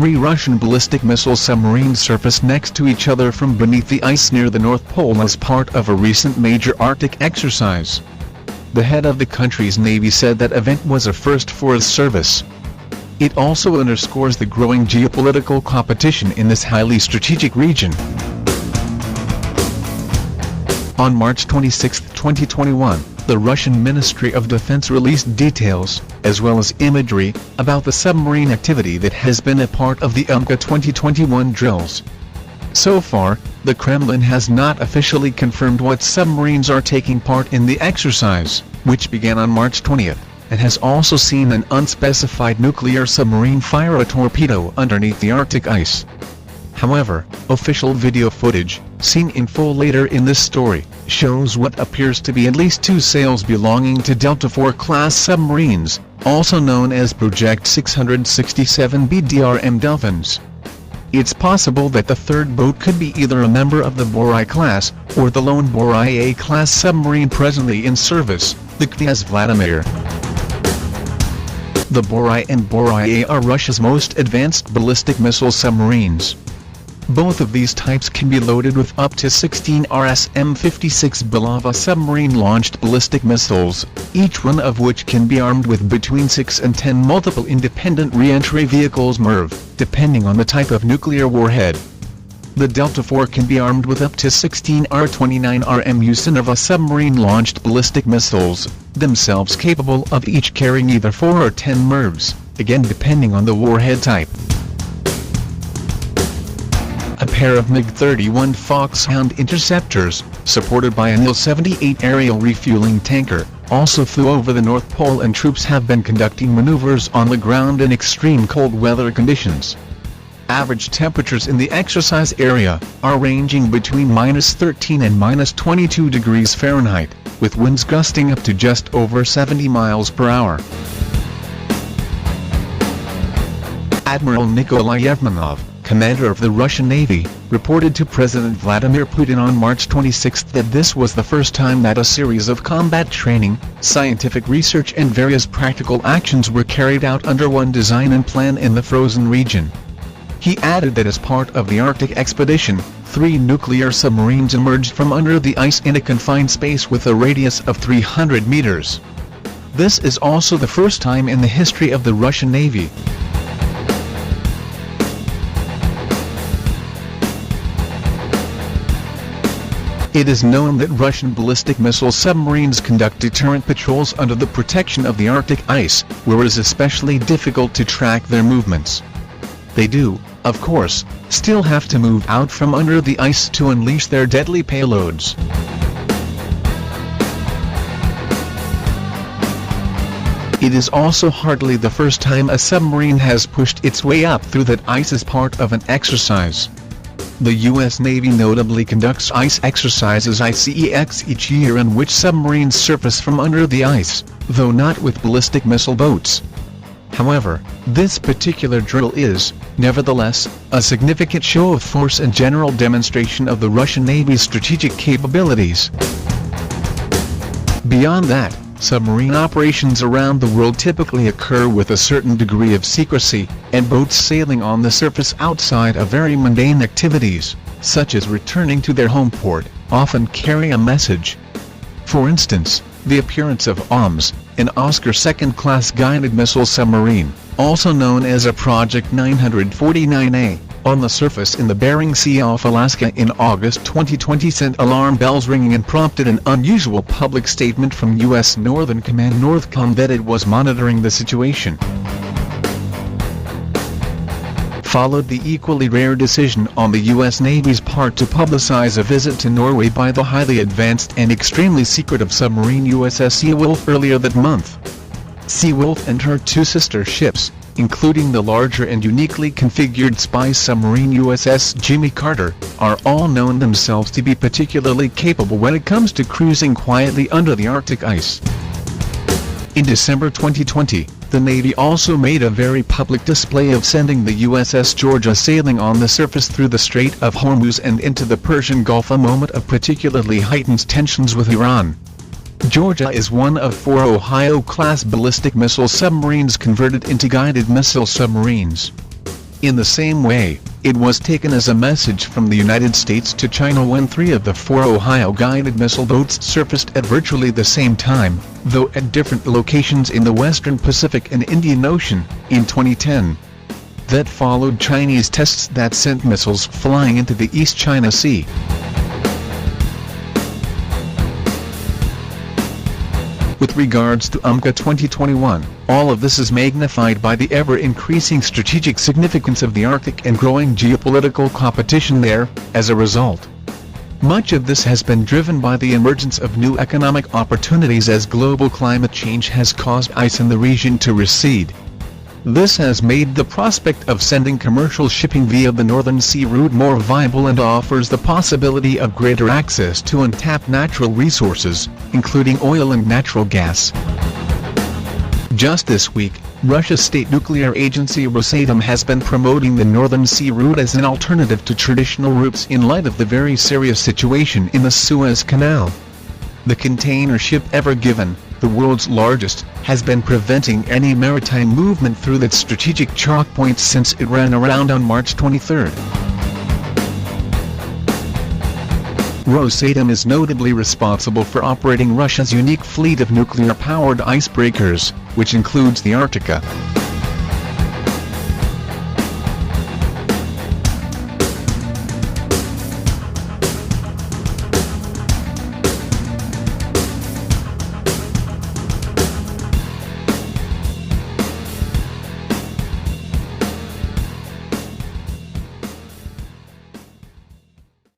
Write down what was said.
3 Russian ballistic missile submarines surfaced next to each other from beneath the ice near the North Pole as part of a recent major Arctic exercise. The head of the country's navy said that event was a first for its service. It also underscores the growing geopolitical competition in this highly strategic region. On March 26, 2021, the Russian Ministry of Defense released details, as well as imagery, about the submarine activity that has been a part of the umka 2021 drills. So far, the Kremlin has not officially confirmed what submarines are taking part in the exercise, which began on March 20, and has also seen an unspecified nuclear submarine fire a torpedo underneath the Arctic ice. However, official video footage, seen in full later in this story, shows what appears to be at least 2 sails belonging to Delta IV class submarines, also known as Project 667B DRM Delphins. It's possible that the third boat could be either a member of the Borai class, or the lone Borai A-class submarine presently in service, the Knyaz Vladimir. The Borai and Borai A are Russia's most advanced ballistic missile submarines. Both of these types can be loaded with up to 16 RSM-56 Belava submarine-launched ballistic missiles, each one of which can be armed with between 6 and 10 multiple independent re-entry vehicles MIRV, depending on the type of nuclear warhead. The Delta IV can be armed with up to 16 R-29 RM Usinova submarine-launched ballistic missiles, themselves capable of each carrying either 4 or 10 MIRVs, again depending on the warhead type. A pair of MiG-31 Foxhound interceptors, supported by an Il-78 aerial refueling tanker, also flew over the North Pole, and troops have been conducting maneuvers on the ground in extreme cold weather conditions. Average temperatures in the exercise area are ranging between -13 and -22 degrees Fahrenheit, with winds gusting up to just over 70 miles per hour. Admiral Nikolai Yevmenov, commander of the Russian Navy, reported to President Vladimir Putin on March 26 that this was the first time that a series of combat training, scientific research and various practical actions were carried out under one design and plan in the frozen region. He added that as part of the Arctic expedition, 3 nuclear submarines emerged from under the ice in a confined space with a radius of 300 meters. This is also the first time in the history of the Russian Navy. It is known that Russian ballistic missile submarines conduct deterrent patrols under the protection of the Arctic ice, where it is especially difficult to track their movements. They do, of course, still have to move out from under the ice to unleash their deadly payloads. It is also hardly the first time a submarine has pushed its way up through that ice as part of an exercise. The U.S. Navy notably conducts ice exercises ICEX each year in which submarines surface from under the ice, though not with ballistic missile boats. However, this particular drill is, nevertheless, a significant show of force and general demonstration of the Russian Navy's strategic capabilities. Beyond that, submarine operations around the world typically occur with a certain degree of secrecy, and boats sailing on the surface outside of very mundane activities, such as returning to their home port, often carry a message. For instance, the appearance of OMS, an Oscar second-class guided missile submarine, also known as a Project 949A, on the surface in the Bering Sea off Alaska in August 2020 sent alarm bells ringing and prompted an unusual public statement from U.S. Northern Command NORTHCOM that it was monitoring the situation. Followed the equally rare decision on the U.S. Navy's part to publicize a visit to Norway by the highly advanced and extremely secretive submarine USS Seawolf earlier that month. Seawolf and her 2 sister ships, including the larger and uniquely configured spy submarine USS Jimmy Carter, are all known themselves to be particularly capable when it comes to cruising quietly under the Arctic ice. In December 2020, the Navy also made a very public display of sending the USS Georgia sailing on the surface through the Strait of Hormuz and into the Persian Gulf, a moment of particularly heightened tensions with Iran. Georgia is one of 4 Ohio-class ballistic missile submarines converted into guided missile submarines. In the same way, it was taken as a message from the United States to China when 3 of the 4 Ohio-guided missile boats surfaced at virtually the same time, though at different locations in the Western Pacific and Indian Ocean, in 2010. That followed Chinese tests that sent missiles flying into the East China Sea. With regards to umka 2021, all of this is magnified by the ever-increasing strategic significance of the Arctic and growing geopolitical competition there. As a result, much of this has been driven by the emergence of new economic opportunities as global climate change has caused ice in the region to recede. This has made the prospect of sending commercial shipping via the Northern Sea route more viable and offers the possibility of greater access to untapped natural resources, including oil and natural gas. Just this week, Russia's state nuclear agency Rosatom has been promoting the Northern Sea route as an alternative to traditional routes in light of the very serious situation in the Suez Canal. The container ship Ever Given, the world's largest, has been preventing any maritime movement through that strategic choke point since it ran aground on March 23. Rosatom is notably responsible for operating Russia's unique fleet of nuclear-powered icebreakers, which includes the Arctica.